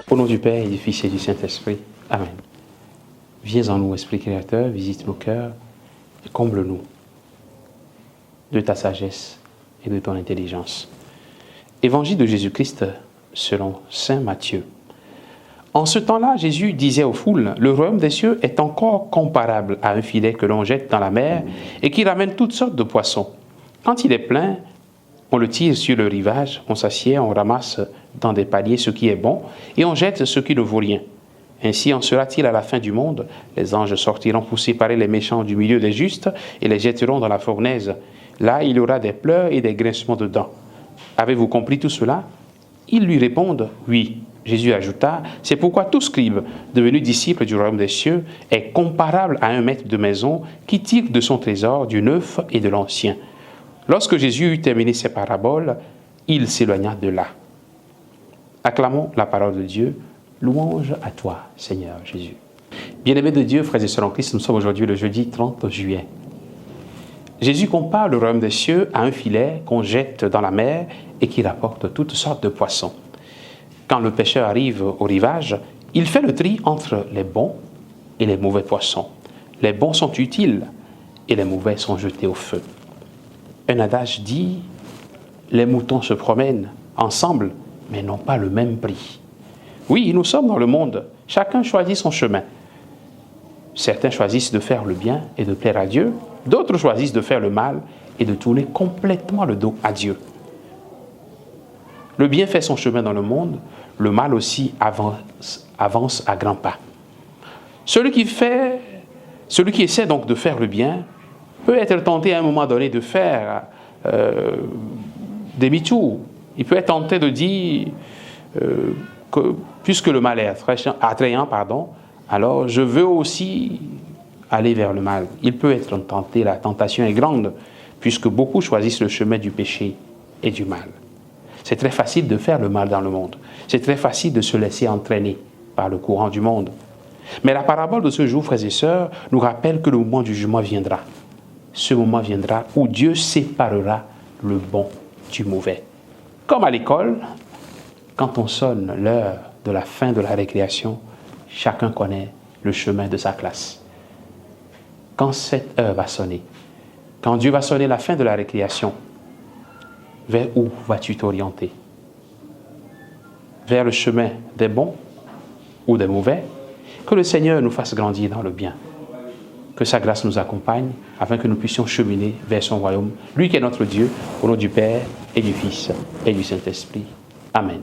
Au nom du Père et du Fils et du Saint-Esprit. Amen. Viens en nous, Esprit Créateur, visite nos cœurs et comble-nous de ta sagesse et de ton intelligence. Évangile de Jésus-Christ selon saint Matthieu. En ce temps-là, Jésus disait aux foules, « Le royaume des cieux est encore comparable à un filet que l'on jette dans la mer et qui ramène toutes sortes de poissons. Quand il est plein, on le tire sur le rivage, on s'assied, on ramasse dans des paniers ce qui est bon et on jette ce qui ne vaut rien. Ainsi en sera-t-il à la fin du monde. Les anges sortiront pour séparer les méchants du milieu des justes et les jetteront dans la fournaise. Là, il y aura des pleurs et des grincements de dents. Avez-vous compris tout cela ?» Ils lui répondent « Oui ». Jésus ajouta, « C'est pourquoi tout scribe, devenu disciple du royaume des cieux, est comparable à un maître de maison qui tire de son trésor du neuf et de l'ancien. » Lorsque Jésus eut terminé ses paraboles, il s'éloigna de là. Acclamons la parole de Dieu. Louange à toi, Seigneur Jésus. Bien-aimés de Dieu, frères et sœurs en Christ, nous sommes aujourd'hui le jeudi 30 juillet. Jésus compare le royaume des cieux à un filet qu'on jette dans la mer et qui rapporte toutes sortes de poissons. Quand le pêcheur arrive au rivage, il fait le tri entre les bons et les mauvais poissons. Les bons sont utiles et les mauvais sont jetés au feu. Un adage dit, les moutons se promènent ensemble, mais n'ont pas le même prix. Oui, nous sommes dans le monde, chacun choisit son chemin. Certains choisissent de faire le bien et de plaire à Dieu, d'autres choisissent de faire le mal et de tourner complètement le dos à Dieu. Le bien fait son chemin dans le monde, le mal aussi avance à grands pas. Celui qui essaie donc de faire le bien peut être tenté à un moment donné de faire demi-tour. Il peut être tenté de dire que puisque le mal est attrayant, alors je veux aussi aller vers le mal. Il peut être tenté, la tentation est grande, puisque beaucoup choisissent le chemin du péché et du mal. C'est très facile de faire le mal dans le monde. C'est très facile de se laisser entraîner par le courant du monde. Mais la parabole de ce jour, frères et sœurs, nous rappelle que le moment du jugement viendra. Ce moment viendra où Dieu séparera le bon du mauvais. Comme à l'école, quand on sonne l'heure de la fin de la récréation, chacun connaît le chemin de sa classe. Quand cette heure va sonner, quand Dieu va sonner la fin de la récréation, vers où vas-tu t'orienter? Vers le chemin des bons ou des mauvais? Que le Seigneur nous fasse grandir dans le bien. Que sa grâce nous accompagne afin que nous puissions cheminer vers son royaume. Lui qui est notre Dieu, au nom du Père et du Fils et du Saint-Esprit. Amen.